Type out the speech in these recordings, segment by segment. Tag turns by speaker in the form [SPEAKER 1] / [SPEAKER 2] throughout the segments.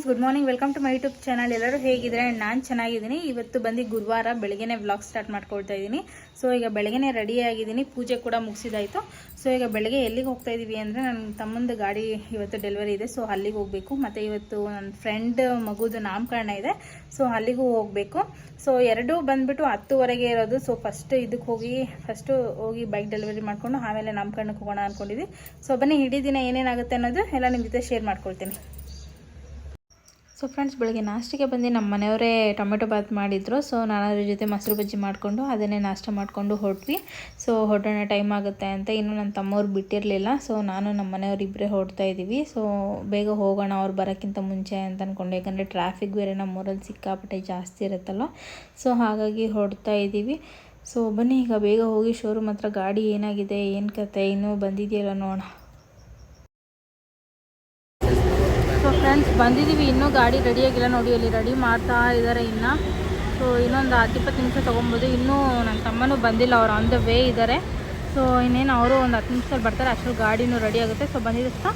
[SPEAKER 1] Friends, good morning. Welcome to my YouTube channel. ಎಲ್ಲರೂ ಹೇಗಿದ್ರೆ ನಾನು ಚೆನ್ನಾಗಿದ್ದೀನಿ. ಇವತ್ತು ಬಂದು ಗುರುವಾರ ಬೆಳಗ್ಗೆನೇ ವ್ಲಾಗ್ ಸ್ಟಾರ್ಟ್ ಮಾಡ್ಕೊಳ್ತಾ ಇದ್ದೀನಿ. ಸೊ ಈಗ ಬೆಳಗ್ಗೆನೇ ರೆಡಿ ಆಗಿದ್ದೀನಿ, ಪೂಜೆ ಕೂಡ ಮುಗಿಸಿದಾಯಿತು. ಸೊ ಈಗ ಬೆಳಗ್ಗೆ ಎಲ್ಲಿಗೆ ಹೋಗ್ತಾ ಇದ್ದೀವಿ ಅಂದರೆ ನನ್ನ ತಮ್ಮಂದು ಗಾಡಿ ಇವತ್ತು ಡೆಲಿವರಿ ಇದೆ. ಸೊ ಅಲ್ಲಿಗೆ ಹೋಗಬೇಕು. ಮತ್ತು ಇವತ್ತು ನನ್ನ ಫ್ರೆಂಡ್ ಮಗುದು ನಾಮಕರಣ ಇದೆ. ಸೊ ಅಲ್ಲಿಗೂ ಹೋಗಬೇಕು. ಸೊ ಎರಡೂ ಬಂದುಬಿಟ್ಟು 10:30 ಇರೋದು. ಸೊ ಫಸ್ಟು ಹೋಗಿ ಬೈಕ್ ಡೆಲಿವರಿ ಮಾಡಿಕೊಂಡು ಆಮೇಲೆ ನಾಮಕರಣಕ್ಕೆ ಹೋಗೋಣ ಅಂದ್ಕೊಂಡಿದ್ವಿ. ಸೊ ಬನ್ನಿ, ಇಡೀ ದಿನ ಏನೇನಾಗುತ್ತೆ ಅನ್ನೋದು ಎಲ್ಲ ನಿಮ್ಮ ಜೊತೆ ಶೇರ್ ಮಾಡ್ಕೊಳ್ತೀನಿ. ಸೊ ಫ್ರೆಂಡ್ಸ್, ಬೆಳಗ್ಗೆ ನಾಷ್ಟಿಗೆ ಬಂದು ನಮ್ಮ ಮನೆಯವರೇ ಟೊಮೆಟೊ ಬಾತ್ ಮಾಡಿದ್ರು. ಸೊ ನಾನು ಅದ್ರ ಜೊತೆ ಮೊಸರು ಬಜ್ಜಿ ಮಾಡಿಕೊಂಡು ಅದನ್ನೇ ನಾಷ್ಟ ಮಾಡಿಕೊಂಡು ಹೊರಟ್ವಿ. ಸೊ ಹೊರಡೋಣ, ಟೈಮ್ ಆಗುತ್ತೆ ಅಂತ. ಇನ್ನು ನನ್ನ ತಮ್ಮವ್ರು ಬಿಟ್ಟಿರಲಿಲ್ಲ. ಸೊ ನಾನು ನಮ್ಮ ಮನೆಯವ್ರು ಇಬ್ಬರೇ ಹೊರಡ್ತಾ ಇದ್ದೀವಿ. ಸೊ ಬೇಗ ಹೋಗೋಣ ಅವ್ರು ಬರೋಕ್ಕಿಂತ ಮುಂಚೆ ಅಂತ ಅಂದ್ಕೊಂಡು, ಯಾಕಂದರೆ ಟ್ರಾಫಿಕ್ ಬೇರೆ ನಮ್ಮೂರಲ್ಲಿ ಸಿಕ್ಕಾಪಟ್ಟೆ ಜಾಸ್ತಿ ಇರುತ್ತಲ್ಲ. ಸೊ ಹಾಗಾಗಿ ಹೊರಡ್ತಾ ಇದ್ದೀವಿ. ಸೊ ಬನ್ನಿ, ಈಗ ಬೇಗ ಹೋಗಿ ಶೋರೂಮ್ ಹತ್ರ ಗಾಡಿ ಏನಾಗಿದೆ, ಏನು ಕತೆ, ಇನ್ನೂ ಬಂದಿದೆಯಲ್ಲ ನೋಡೋಣ. ಸೊ ಫ್ರೆಂಡ್ಸ್, ಬಂದಿದ್ದೀವಿ. ಇನ್ನೂ ಗಾಡಿ ರೆಡಿಯಾಗಿಲ್ಲ ನೋಡಿ, ಅಲ್ಲಿ ರೆಡಿ ಮಾಡ್ತಾ ಇದ್ದಾರೆ ಇನ್ನು. ಸೊ ಇನ್ನೊಂದು 10-20 ನಿಮಿಷ ತೊಗೊಬೋದು. ಇನ್ನೂ ನನ್ನ ತಮ್ಮನೂ ಬಂದಿಲ್ಲ, ಅವ್ರು ಆನ್ ದ ವೇ ಇದ್ದಾರೆ. ಸೊ ಇನ್ನೇನು ಅವರು ಒಂದು 10 ನಿಮಿಷದಲ್ಲಿ ಬರ್ತಾರೆ, ಅಷ್ಟರಲ್ಲಿ ಗಾಡಿನೂ ರೆಡಿ ಆಗುತ್ತೆ. ಸೊ ಬಂದಿದ್ದ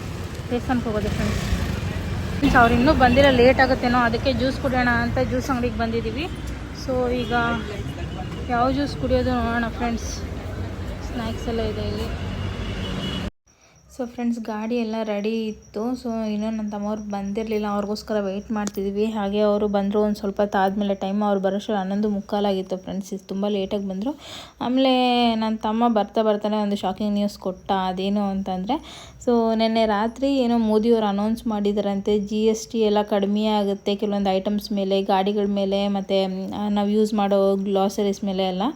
[SPEAKER 1] ದೇವಸ್ಥಾನಕ್ಕೆ ಹೋಗೋದು ಫ್ರೆಂಡ್ಸ್. ಅವ್ರು ಇನ್ನೂ ಬಂದಿಲ್ಲ, ಲೇಟ್ ಆಗುತ್ತೇನೋ, ಅದಕ್ಕೆ ಜ್ಯೂಸ್ ಕುಡಿಯೋಣ ಅಂತ ಜ್ಯೂಸ್ ಅಂಗಡಿಗೆ ಬಂದಿದ್ದೀವಿ. ಸೊ ಈಗ ಯಾವ ಜ್ಯೂಸ್ ಕುಡಿಯೋದು ನೋಡೋಣ ಫ್ರೆಂಡ್ಸ್. ಸ್ನ್ಯಾಕ್ಸ್ ಎಲ್ಲ ಇದೆ ಇಲ್ಲಿ. ಸೊ ಫ್ರೆಂಡ್ಸ್, ಗಾಡಿ ಎಲ್ಲ ರೆಡಿ ಇತ್ತು. ಸೊ ಇನ್ನೂ ನನ್ನ ತಮ್ಮವ್ರು ಬಂದಿರಲಿಲ್ಲ, ಅವ್ರಿಗೋಸ್ಕರ ವೆಯ್ಟ್ ಮಾಡ್ತಿದ್ವಿ. ಹಾಗೆ ಅವರು ಬಂದರು. ಒಂದು ಸ್ವಲ್ಪ ಹೊತ್ತಾದಮೇಲೆ ಟೈಮ್ ಅವ್ರು ಬರೋಷ್ಟು 11:45 ಆಗಿತ್ತು ಫ್ರೆಂಡ್ಸ್. ತುಂಬ ಲೇಟಾಗಿ ಬಂದರು. ಆಮೇಲೆ ನನ್ನ ತಮ್ಮ ಬರ್ತಾನೆ ಒಂದು ಶಾಕಿಂಗ್ ನ್ಯೂಸ್ ಕೊಟ್ಟ. ಅದೇನು ಅಂತಂದರೆ, ಸೊ ನಿನ್ನೆ ರಾತ್ರಿ ಏನೋ ಮೋದಿಯವರು ಅನೌನ್ಸ್ ಮಾಡಿದಾರಂತೆ, GST ಎಲ್ಲ ಕಡಿಮೆ ಆಗುತ್ತೆ ಕೆಲವೊಂದು ಐಟಮ್ಸ್ ಮೇಲೆ, ಗಾಡಿಗಳ ಮೇಲೆ, ಮತ್ತು ನಾವು ಯೂಸ್ ಮಾಡೋ ಗ್ಲಾಸರೀಸ್ ಮೇಲೆ ಎಲ್ಲ.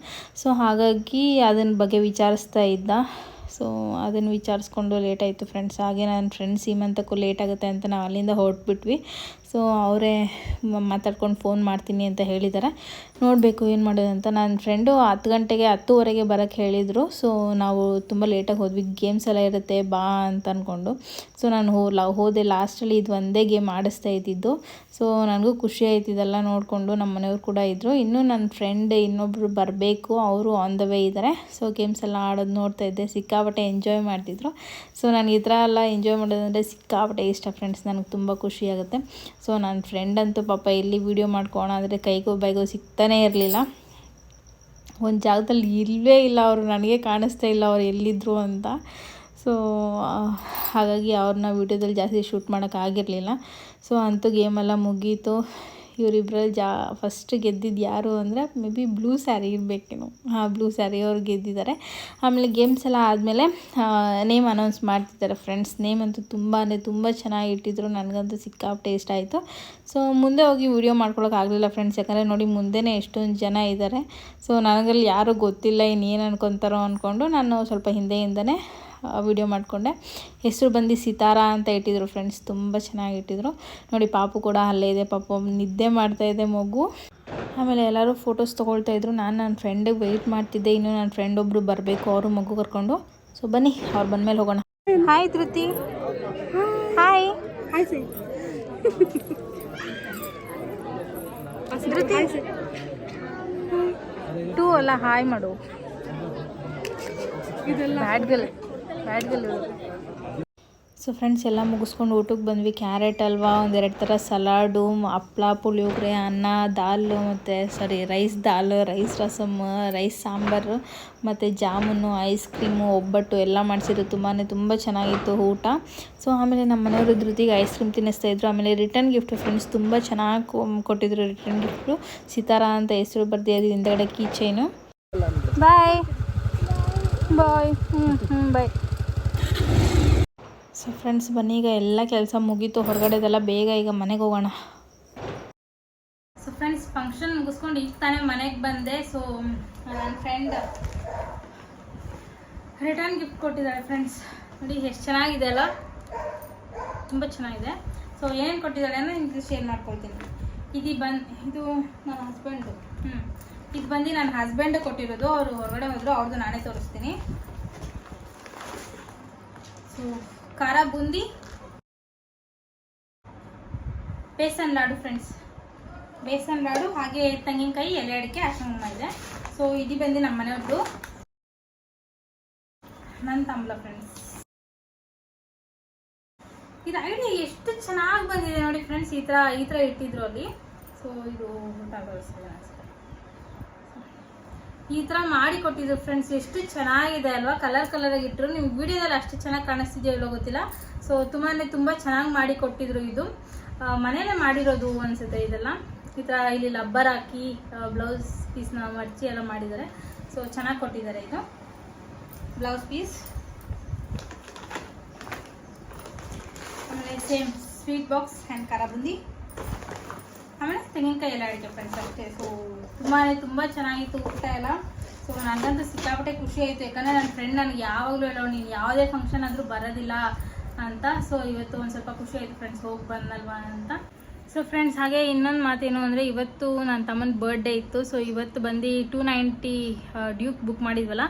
[SPEAKER 1] ಸೊ ಹಾಗಾಗಿ ಅದನ್ನ ಬಗ್ಗೆ ವಿಚಾರಿಸ್ತಾ ಇದ್ದ. ಸೊ ಅದನ್ನು ವಿಚಾರಿಸ್ಕೊಂಡು ಲೇಟ್ ಆಯಿತು ಫ್ರೆಂಡ್ಸ್. ಹಾಗೆ ನನ್ನ ಫ್ರೆಂಡ್ ಸೀಮಂತಕ್ಕೂ ಲೇಟ್ ಆಗುತ್ತೆ ಅಂತ ನಾವು ಅಲ್ಲಿಂದ ಹೊರಟ್ಬಿಟ್ವಿ. ಸೊ ಅವರೇ ಮಾತಾಡ್ಕೊಂಡು ಫೋನ್ ಮಾಡ್ತೀನಿ ಅಂತ ಹೇಳಿದ್ದಾರೆ. ನೋಡಬೇಕು ಏನು ಮಾಡೋದು ಅಂತ. ನನ್ನ ಫ್ರೆಂಡು 10:30 ಬರೋಕ್ಕೆ ಹೇಳಿದರು. ಸೊ ನಾವು ತುಂಬ ಲೇಟಾಗಿ ಹೋದ್ವಿ. ಗೇಮ್ಸ್ ಎಲ್ಲ ಇರುತ್ತೆ ಬಾ ಅಂತ ಅಂದ್ಕೊಂಡು. ಸೊ ನಾನು ಹೋದೆ. ಲಾಸ್ಟಲ್ಲಿ ಇದು ಒಂದೇ ಗೇಮ್ ಆಡಿಸ್ತಾ ಇದ್ದಿದ್ದು. ಸೊ ನನಗೂ ಖುಷಿ ಆಯ್ತಿದ್ದೆಲ್ಲ ನೋಡಿಕೊಂಡು. ನಮ್ಮ ಮನೆಯವ್ರು ಕೂಡ ಇದ್ದರು. ಇನ್ನೂ ನನ್ನ ಫ್ರೆಂಡ್ ಇನ್ನೊಬ್ಬರು ಬರಬೇಕು, ಅವರು ಆನ್ ದ ವೇ ಇದ್ದಾರೆ. ಸೊ ಗೇಮ್ಸ್ ಎಲ್ಲ ಆಡೋದು ನೋಡ್ತಾ ಇದ್ದೆ. ಸಿಕ್ಕಾಪಟ್ಟೆ ಎಂಜಾಯ್ ಮಾಡ್ತಿದ್ರು. ಸೊ ನನಗೆ ಈ ಥರ ಎಲ್ಲ ಎಂಜಾಯ್ ಮಾಡೋದಂದರೆ ಸಿಕ್ಕಾಪಟ್ಟೆ ಇಷ್ಟ ಫ್ರೆಂಡ್ಸ್. ನನಗೆ ತುಂಬ ಖುಷಿ ಆಗುತ್ತೆ. ಸೊ ನನ್ನ ಫ್ರೆಂಡ್ ಅಂತೂ ಪಾಪ ಎಲ್ಲಿ ವೀಡಿಯೋ ಮಾಡ್ಕೋಣ ಅಂದರೆ ಕೈಗೋ ಬೈಗೋ ಸಿಗ್ತಾನೇ ಇರಲಿಲ್ಲ. ಒಂದು ಜಾಗದಲ್ಲಿ ಇಲ್ಲವೇ ಇಲ್ಲ ಅವರು, ನನಗೆ ಕಾಣಿಸ್ತಾ ಇಲ್ಲ ಅವ್ರು ಎಲ್ಲಿದ್ದರು ಅಂತ. ಸೊ ಹಾಗಾಗಿ ಅವ್ರನ್ನ ವೀಡಿಯೋದಲ್ಲಿ ಜಾಸ್ತಿ ಶೂಟ್ ಮಾಡೋಕ್ಕಾಗಿರಲಿಲ್ಲ. ಸೊ ಅಂತೂ ಗೇಮೆಲ್ಲ ಮುಗೀತು. ಇವರಿಬ್ಬರಲ್ಲಿ ಫಸ್ಟ್ ಗೆದ್ದಿದ್ದು ಯಾರು ಅಂದರೆ ಮೇ ಬಿ ಬ್ಲೂ ಸ್ಯಾರಿ ಇರಬೇಕೇನೋ. ಬ್ಲೂ ಸ್ಯಾರಿ ಅವ್ರು ಗೆದ್ದಿದ್ದಾರೆ. ಆಮೇಲೆ ಗೇಮ್ಸ್ ಎಲ್ಲ ಆದಮೇಲೆ ನೇಮ್ ಅನೌನ್ಸ್ ಮಾಡ್ತಿದ್ದಾರೆ ಫ್ರೆಂಡ್ಸ್. ನೇಮ್ ಅಂತೂ ತುಂಬ ಚೆನ್ನಾಗಿ ಇಟ್ಟಿದ್ರು. ನನಗಂತೂ ಸಿಕ್ಕಾಪಟ್ಟೆ ಇಷ್ಟ ಆಯಿತು. ಸೊ ಮುಂದೆ ಹೋಗಿ ವೀಡಿಯೋ ಮಾಡ್ಕೊಳಕ್ಕಾಗಲಿಲ್ಲ ಫ್ರೆಂಡ್ಸ್, ಯಾಕಂದರೆ ನೋಡಿ ಮುಂದೆನೇ ಎಷ್ಟೊಂದು ಜನ ಇದ್ದಾರೆ. ಸೊ ನನಗಲ್ಲಿ ಯಾರೂ ಗೊತ್ತಿಲ್ಲ, ಇನ್ನೇನು ಅನ್ಕೊತಾರೋ ಅಂದ್ಕೊಂಡು ನಾನು ಸ್ವಲ್ಪ ಹಿಂದೆಯಿಂದನೇ ವಿಡಿಯೋ ಮಾಡಿಕೊಂಡೆ. ಹೆಸರು ಬಂದು ಸಿತಾರಾ ಅಂತ ಇಟ್ಟಿದ್ರು ಫ್ರೆಂಡ್ಸ್. ತುಂಬ ಚೆನ್ನಾಗಿ ಇಟ್ಟಿದ್ರು ನೋಡಿ. ಪಾಪು ಕೂಡ ಅಲ್ಲೇ ಇದೆ. ಪಾಪು ನಿದ್ದೆ ಮಾಡ್ತಾಯಿದೆ ಮಗು. ಆಮೇಲೆ ಎಲ್ಲರೂ ಫೋಟೋಸ್ ತೊಗೊಳ್ತಾಯಿದ್ರು. ನಾನು ನನ್ನ ಫ್ರೆಂಡಿಗೆ ವೆಯ್ಟ್ ಮಾಡ್ತಿದ್ದೆ. ಇನ್ನೂ ನನ್ನ ಫ್ರೆಂಡ್ ಒಬ್ಬರು ಬರಬೇಕು, ಅವರು ಮಗು ಕರ್ಕೊಂಡು. ಸೊ ಬನ್ನಿ, ಅವ್ರು ಬಂದಮೇಲೆ ಹೋಗೋಣ. Hi Dhriti. Hi Dhriti. Two ಅಲ್ಲ, ಹಾಯ್ ಮಾಡು. Bad girl. ಸೊ ಫ್ರೆಂಡ್ಸ್, ಎಲ್ಲ ಮುಗಿಸ್ಕೊಂಡು ಊಟಕ್ಕೆ ಬಂದ್ವಿ. ಕ್ಯಾರೆಟ್ ಹಲ್ವಾ, 2 ಥರ ಸಲಾಡು, ಹಪ್ಳ, ಪುಳಿಯೋಗರೆ, ಅನ್ನ, ದಾಲು, ಮತ್ತು ರೈಸ್ ದಾಲು, ರೈಸ್ ರಸಮ್, ರೈಸ್ ಸಾಂಬಾರು, ಮತ್ತು ಜಾಮೂನು, ಐಸ್ ಕ್ರೀಮು, ಒಬ್ಬಟ್ಟು ಎಲ್ಲ ಮಾಡಿಸಿದ್ರು. ತುಂಬ ಚೆನ್ನಾಗಿತ್ತು ಊಟ. ಸೊ ಆಮೇಲೆ ನಮ್ಮ ಮನೆಯವರು ಧೃತಿಗೆ ಐಸ್ ಕ್ರೀಮ್ ತಿನ್ನಿಸ್ತಾಯಿದ್ರು. ಆಮೇಲೆ ರಿಟರ್ನ್ ಗಿಫ್ಟ್ ಫ್ರೆಂಡ್ಸ್ ತುಂಬ ಚೆನ್ನಾಗಿ ಕೊಟ್ಟಿದ್ರು. ರಿಟರ್ನ್ ಗಿಫ್ಟು ಸಿತಾರಾ ಅಂತ ಹೆಸರು ಬರ್ದಿದ್ದು, ಹಿಂದಗಡೆ ಕೀ ಚೈನು. ಬಾಯ್. ಬಾಯ್. ಸೊ ಫ್ರೆಂಡ್ಸ್, ಬನ್ನಿ, ಈಗ ಎಲ್ಲ ಕೆಲಸ ಮುಗೀತು ಹೊರಗಡೆದೆಲ್ಲ. ಬೇಗ ಈಗ ಮನೆಗೆ ಹೋಗೋಣ. ಸೊ ಫ್ರೆಂಡ್ಸ್, ಫಂಕ್ಷನ್ ಮುಗಿಸ್ಕೊಂಡು ಈಗ ತಾನೇ ಮನೆಗೆ ಬಂದೆ. ಸೊ ನನ್ನ ಫ್ರೆಂಡ್ ರಿಟರ್ನ್ ಗಿಫ್ಟ್ ಕೊಟ್ಟಿದ್ದಾಳೆ ಫ್ರೆಂಡ್ಸ್. ನೋಡಿ ಎಷ್ಟು ಚೆನ್ನಾಗಿದೆ ಅಲ್ಲ, ತುಂಬ ಚೆನ್ನಾಗಿದೆ. ಸೊ ಏನೇನು ಕೊಟ್ಟಿದ್ದಾಳೆ ಅಂದರೆ ನಿಮಗೆ ಶೇರ್ ಮಾಡ್ಕೊಳ್ತೀನಿ. ಇದು ನನ್ನ ಹಸ್ಬೆಂಡು. ಇದು ಬಂದು ನನ್ನ ಹಸ್ಬೆಂಡ್ ಕೊಟ್ಟಿರೋದು. ಅವರು ಹೊರಗಡೆ ಹೋದರು, ಅವ್ರದ್ದು ನಾನೇ ತೋರಿಸ್ತೀನಿ. ಸೊ ಖಾರ ಬೂಂದಿ, ಬೇಸನ್ ಲಾಡು ಫ್ರೆಂಡ್ಸ್. ಬೇಸನ್ ಲಾಡು, ಹಾಗೆ ತೆಂಗಿನಕಾಯಿ, ಎಲೆ ಅಡಿಕೆ, ಅರಿಶಿನ ಇದೆ. ಸೊ ಇದು ಬಂದು ನಮ್ಮ ಮನೆಯವ್ರದ್ದು. ನನ್ನ ತಂಬ್ಲ ಫ್ರೆಂಡ್ಸ್. ಇದು ಐಡಿಯಾ ಎಷ್ಟು ಚೆನ್ನಾಗಿ ಬಂದಿದೆ ನೋಡಿ ಫ್ರೆಂಡ್ಸ್. ಈ ಥರ ಇಟ್ಟಿದ್ರು ಅಲ್ಲಿ. ಸೊ ಇದು ಈ ಥರ ಮಾಡಿ ಕೊಟ್ಟಿದ್ರು ಫ್ರೆಂಡ್ಸ್. ಎಷ್ಟು ಚೆನ್ನಾಗಿದೆ ಅಲ್ವಾ, ಕಲರಾಗಿ ಇಟ್ಟರು. ನಿಮ್ಗೆ ವಿಡಿಯೋದಲ್ಲಿ ಅಷ್ಟು ಚೆನ್ನಾಗಿ ಕಾಣಿಸ್ತಿದೆಯೋ ಇಲ್ಲೋ ಗೊತ್ತಿಲ್ಲ. ಸೊ ತುಂಬ ಚೆನ್ನಾಗಿ ಮಾಡಿ ಕೊಟ್ಟಿದ್ರು. ಇದು ಮನೇಲೆ ಮಾಡಿರೋದು ಅನ್ಸುತ್ತೆ ಇದೆಲ್ಲ. ಈ ಥರ ಇಲ್ಲಿ ಲಬ್ಬರ್ ಹಾಕಿ ಬ್ಲೌಸ್ ಪೀಸ್ನ ಮಡ್ಚಿ ಎಲ್ಲ ಮಾಡಿದ್ದಾರೆ. ಸೊ ಚೆನ್ನಾಗಿ ಕೊಟ್ಟಿದ್ದಾರೆ ಇದು ಬ್ಲೌಸ್ ಪೀಸ್. ಆಮೇಲೆ ಸೇಮ್ ಸ್ವೀಟ್ ಬಾಕ್ಸ್ ಆ್ಯಂಡ್ ಖಾರ ಬುಂದಿ, ಆಮೇಲೆ ತೆಂಗಿನಕಾಯಿ ಎಲ್ಲ ಇಟ್ಟು ಫ್ರೆಂಡ್ಸ್ ಅಷ್ಟೇ. ಸೊ ತುಂಬ ಚೆನ್ನಾಗಿತ್ತು ಊಟ ಎಲ್ಲ. ಸೊ ನನಗಂತೂ ಸಿಕ್ಕಾಪಟ್ಟೆ ಖುಷಿ ಆಯಿತು. ಯಾಕಂದರೆ ನನ್ನ ಫ್ರೆಂಡ್ ನನಗೆ ಯಾವಾಗಲೂ ಹೇಳೋ ನೀನು ಯಾವುದೇ ಫಂಕ್ಷನ್ ಆದರೂ ಬರೋದಿಲ್ಲ ಅಂತ. ಸೊ ಇವತ್ತು ಒಂದು ಸ್ವಲ್ಪ ಖುಷಿ ಆಯಿತು ಫ್ರೆಂಡ್ಸ್, ಹೋಗಿ ಬಂದಲ್ವಾ ಅಂತ. ಸೊ ಫ್ರೆಂಡ್ಸ್, ಹಾಗೆ ಇನ್ನೊಂದು ಮಾತೇನು ಅಂದರೆ, ಇವತ್ತು ನನ್ನ ತಮ್ಮನ ಬರ್ಡೇ ಇತ್ತು. ಸೊ ಇವತ್ತು ಬಂದು 290 ಡ್ಯೂಕ್ ಬುಕ್ ಮಾಡಿದ್ವಲ್ಲ.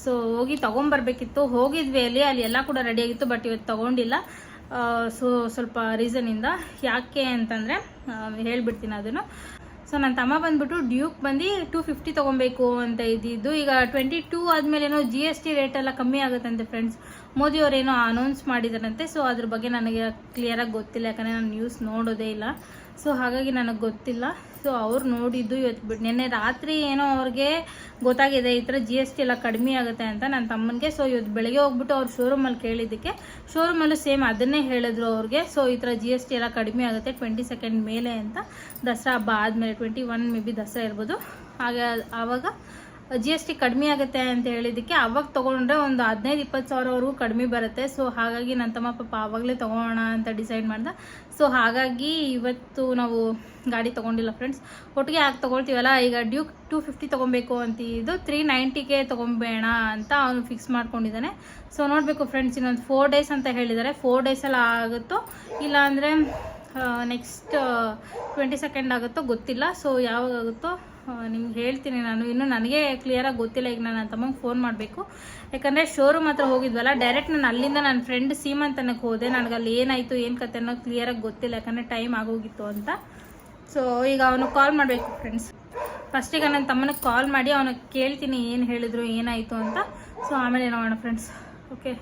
[SPEAKER 1] ಸೊ ಹೋಗಿ ತೊಗೊಂಬರ್ಬೇಕಿತ್ತು. ಹೋಗಿದ್ವಿ ಅಲ್ಲಿ ಎಲ್ಲ ಕೂಡ ರೆಡಿಯಾಗಿತ್ತು. ಬಟ್ ಇವತ್ತು ತೊಗೊಂಡಿಲ್ಲ. ಸೊ ಸ್ವಲ್ಪ ರೀಸನಿಂದ. ಯಾಕೆ ಅಂತಂದರೆ ಹೇಳ್ಬಿಡ್ತೀನಿ ಅದನ್ನು. ಸೊ ನನ್ನ ತಮ್ಮ ಬಂದ್ಬಿಟ್ಟು ಡ್ಯೂಕ್ ಬಂದು 250 ತೊಗೊಬೇಕು ಅಂತ ಇದ್ದಿದ್ದು. ಈಗ 22 ಆದಮೇಲೆ ಏನೋ GST ರೇಟೆಲ್ಲ ಕಮ್ಮಿ ಆಗುತ್ತಂತೆ ಫ್ರೆಂಡ್ಸ್. ಮೋದಿಯವರೇನೋ ಅನೌನ್ಸ್ ಮಾಡಿದಾರಂತೆ. ಸೊ ಅದ್ರ ಬಗ್ಗೆ ನನಗೆ ಕ್ಲಿಯರಾಗಿ ಗೊತ್ತಿಲ್ಲ, ಯಾಕಂದರೆ ನಾನು ನ್ಯೂಸ್ ನೋಡೋದೇ ಇಲ್ಲ. ಸೊ ಹಾಗಾಗಿ ನನಗೆ ಗೊತ್ತಿಲ್ಲ. ಸೊ ಅವ್ರು ನೋಡಿದ್ದು ಇವತ್ತು ನಿನ್ನೆ ರಾತ್ರಿ ಏನೋ ಅವ್ರಿಗೆ ಗೊತ್ತಾಗಿದೆ ಈ ಥರ GST ಎಲ್ಲ ಕಡಿಮೆ ಆಗುತ್ತೆ ಅಂತ ನನ್ನ ತಮ್ಮನಿಗೆ. ಸೊ ಇವತ್ತು ಬೆಳಗ್ಗೆ ಹೋಗ್ಬಿಟ್ಟು ಅವ್ರು ಶೋರೂಮಲ್ಲಿ ಕೇಳಿದ್ದಕ್ಕೆ ಶೋರೂಮಲ್ಲೂ ಸೇಮ್ ಅದನ್ನೇ ಹೇಳಿದ್ರು ಅವ್ರಿಗೆ. ಸೊ ಈ ಥರ GST ಎಲ್ಲ ಕಡಿಮೆ ಆಗುತ್ತೆ 22 ಮೇಲೆ ಅಂತ, ದಸರಾ ಹಬ್ಬ ಆದಮೇಲೆ 21 ಮೇ ಬಿ ದಸರಾ ಇರ್ಬೋದು. ಹಾಗೆ ಆವಾಗ GST ಕಡಿಮೆ ಆಗುತ್ತೆ ಅಂತ ಹೇಳಿದ್ದಕ್ಕೆ ಅವಾಗ ತೊಗೊಂಡ್ರೆ ಒಂದು 15-20 ಸಾವಿರವರೆಗೂ ಕಡಿಮೆ ಬರುತ್ತೆ. ಸೊ ಹಾಗಾಗಿ ನನ್ನ ತಮ್ಮ ಪಾಪ ಆವಾಗಲೇ ತೊಗೋಣ ಅಂತ ಡಿಸೈಡ್ ಮಾಡ್ದೆ. ಸೊ ಹಾಗಾಗಿ ಇವತ್ತು ನಾವು ಗಾಡಿ ತೊಗೊಂಡಿಲ್ಲ ಫ್ರೆಂಡ್ಸ್. ಒಟ್ಟಿಗೆ ಹಾಕಿ ತೊಗೊಳ್ತೀವಲ್ಲ. ಈಗ ಡ್ಯೂಕ್ 250 ತೊಗೊಬೇಕು ಅಂತಿದ್ದು 390ಗೆ ತೊಗೊಬೇಡ ಅಂತ ಅವನು ಫಿಕ್ಸ್ ಮಾಡ್ಕೊಂಡಿದ್ದಾನೆ. ಸೊ ನೋಡಬೇಕು ಫ್ರೆಂಡ್ಸ್, ಇನ್ನೊಂದು 4 ಡೇಸ್ ಅಂತ ಹೇಳಿದ್ದಾರೆ. 4 ಡೇಸಲ್ಲಿ ಆಗುತ್ತೋ ಇಲ್ಲ ಅಂದರೆ ನೆಕ್ಸ್ಟ್ 22 ಆಗುತ್ತೋ ಗೊತ್ತಿಲ್ಲ. ಸೊ ಯಾವಾಗ ಆಗುತ್ತೋ ನಿಮ್ಗೆ ಹೇಳ್ತೀನಿ ನಾನು. ಇನ್ನೂ ನನಗೆ ಕ್ಲಿಯರಾಗಿ ಗೊತ್ತಿಲ್ಲ. ಈಗ ನಾನು ನನ್ನ ತಮ್ಮಂಗೆ ಫೋನ್ ಮಾಡಬೇಕು. ಯಾಕಂದರೆ ಶೋರೂಮ್ ಹತ್ರ ಹೋಗಿದ್ವಲ್ಲ, ಡೈರೆಕ್ಟ್ ನಾನು ಅಲ್ಲಿಂದ ನನ್ನ ಫ್ರೆಂಡ್ ಸೀಮಂತನಕ್ಕೆ ಹೋದೆ. ನನಗೆ ಅಲ್ಲಿ ಏನಾಯಿತು ಏನು ಕತೆ ಅನ್ನೋ ಕ್ಲಿಯರಾಗಿ ಗೊತ್ತಿಲ್ಲ, ಯಾಕಂದರೆ ಟೈಮ್ ಆಗೋಗಿತ್ತು ಅಂತ. ಸೊ ಈಗ ಅವನು ಕಾಲ್ ಮಾಡಬೇಕು ಫ್ರೆಂಡ್ಸ್. ಫಸ್ಟಿಗೆ ನನ್ನ ತಮ್ಮನಿಗೆ ಕಾಲ್ ಮಾಡಿ ಅವನಿಗೆ ಕೇಳ್ತೀನಿ ಏನು ಹೇಳಿದ್ರು ಏನಾಯಿತು ಅಂತ. ಸೊ ಆಮೇಲೆ ನೋಡೋಣ ಫ್ರೆಂಡ್ಸ್. ಓಕೆ,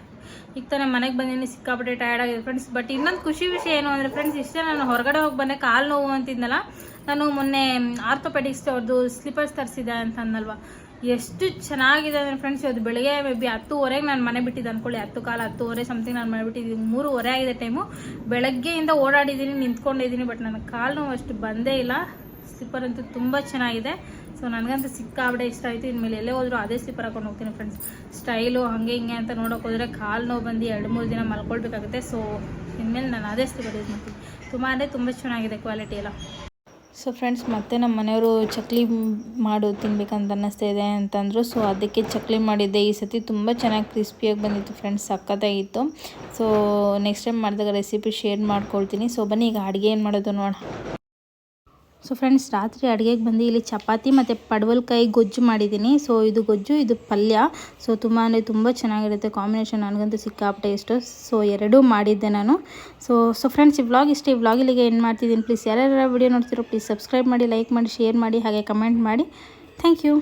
[SPEAKER 1] ಈಗ ತಾನೇ ಮನೆಗೆ ಬಂದಿನಿ, ಸಿಕ್ಕಾಪಟ್ಟೆ ಟಯರ್ಡ್ ಆಗಿದೆ ಫ್ರೆಂಡ್ಸ್. ಬಟ್ ಇನ್ನೊಂದು ಖುಷಿ ವಿಷಯ ಏನು ಅಂದರೆ ಫ್ರೆಂಡ್ಸ್, ಇಷ್ಟೇ ನಾನು ಹೊರಗಡೆ ಹೋಗಿ ಬಂದೆ ಕಾಲು ನೋವು ಅಂತಿದ್ನಲ್ಲ. ನಾನು ಮೊನ್ನೆ ಆರ್ಥೋಪೆಡಿಕ್ಸ್ ಅವ್ರದ್ದು ಸ್ಲಿಪರ್ಸ್ ತರಿಸಿದೆ ಅಂತ ಅಂದಲ್ವ, ಎಷ್ಟು ಚೆನ್ನಾಗಿದೆ ಅಂದರೆ ಫ್ರೆಂಡ್ಸ್. ಇವತ್ತು ಬೆಳಗ್ಗೆ ಮೇ ಬಿ 10:30ಗೆ ನಾನು ಮನೆ ಬಿಟ್ಟಿದ್ದೆ ಅನ್ಕೊಳ್ಳಿ. 10:10 ಸಮಥಿಂಗ್ ನಾನು ಮನೆ ಬಿಟ್ಟಿದ್ದೀನಿ. 3:30 ಆಗಿದೆ ಟೈಮು. ಬೆಳಗ್ಗೆಯಿಂದ ಓಡಾಡಿದ್ದೀನಿ, ನಿಂತ್ಕೊಂಡಿದ್ದೀನಿ. ಬಟ್ ನನಗೆ ಕಾಲು ನೋವು ಅಷ್ಟು ಬಂದೇ ಇಲ್ಲ. ಸ್ಲಿಪ್ಪರ್ ಅಂತೂ ತುಂಬ ಚೆನ್ನಾಗಿದೆ. ಸೊ ನನಗಂತೂ ಸಿಕ್ಕಾಬಿಡೆ ಇಷ್ಟ ಆಯಿತು. ಇನ್ಮೇಲೆ ಎಲ್ಲೇ ಹೋದರೂ ಅದೇ ಸ್ಲಿಪ್ಪರ್ ಹಾಕೊಂಡು ಹೋಗ್ತೀನಿ ಫ್ರೆಂಡ್ಸ್. ಸ್ಟೈಲು ಹಾಗೆ ಹಿಂಗೆ ಅಂತ ನೋಡೋಕೆ ಹೋದರೆ ಕಾಲು ನೋವು ಬಂದು 2-3 ದಿನ ಮಲ್ಕೊಳ್ಬೇಕಾಗುತ್ತೆ. ಸೊ ಇನ್ಮೇಲೆ ನಾನು ಅದೇ ಸ್ಲಿಪ್ಪರ್ ಯೂಸ್ ಮಾಡ್ತೀನಿ. ತುಂಬ ಚೆನ್ನಾಗಿದೆ ಕ್ವಾಲಿಟಿ ಎಲ್ಲ. ಸೊ ಫ್ರೆಂಡ್ಸ್, ಮತ್ತೆ ನಮ್ಮ ಮನೆಯವರು ಚಕ್ಲಿ ಮಾಡು ತಿನ್ಬೇಕಂತ ಅನ್ನಿಸ್ತಾ ಇದೆ ಅಂತಂದರು. ಸೊ ಅದಕ್ಕೆ ಚಕ್ಲಿ ಮಾಡಿದ್ದೆ. ಈ ಸತಿ ತುಂಬ ಚೆನ್ನಾಗಿ ಕ್ರಿಸ್ಪಿಯಾಗಿ ಬಂದಿತ್ತು ಫ್ರೆಂಡ್ಸ್, ಸಕ್ಕತ್ತಾಗಿತ್ತು. ಸೊ ನೆಕ್ಸ್ಟ್ ಟೈಮ್ ಮಾಡಿದಾಗ ರೆಸಿಪಿ ಶೇರ್ ಮಾಡ್ಕೊಳ್ತೀನಿ. ಸೊ ಬನ್ನಿ ಈಗ ಅಡುಗೆ ಏನು ಮಾಡೋದು ನೋಡೋಣ. ಸೊ ಫ್ರೆಂಡ್ಸ್, ರಾತ್ರಿ ಅಡುಗೆಗೆ ಬಂದು ಇಲ್ಲಿ ಚಪಾತಿ ಮತ್ತು ಪಡವಲಕಾಯಿ ಗೊಜ್ಜು ಮಾಡಿದ್ದೀನಿ. ಸೊ ಇದು ಗೊಜ್ಜು, ಇದು ಪಲ್ಯ. ಸೊ ತುಂಬ ಚೆನ್ನಾಗಿರುತ್ತೆ ಕಾಂಬಿನೇಷನ್. ನನಗಂತೂ ಸಿಕ್ಕಾಪಟ್ಟೆ ಇಷ್ಟು. ಸೊ ಎರಡೂ ಮಾಡಿದ್ದೆ ನಾನು. ಸೊ ಫ್ರೆಂಡ್ಸ್, ಈ ವ್ಲಾಗ್ ಇಷ್ಟ. ಈ ವ್ಲಾಗ್ ಇಲ್ಲಿಗೆ ಏನು ಮಾಡ್ತಿದ್ದೀನಿ. ಪ್ಲೀಸ್ ಯಾರ್ಯಾರು ವಿಡಿಯೋ ನೋಡ್ತಿರೋ ಪ್ಲೀಸ್ ಸಬ್ಸ್ಕ್ರೈಬ್ ಮಾಡಿ, ಲೈಕ್ ಮಾಡಿ, ಶೇರ್ ಮಾಡಿ, ಹಾಗೆ ಕಮೆಂಟ್ ಮಾಡಿ. Thank you.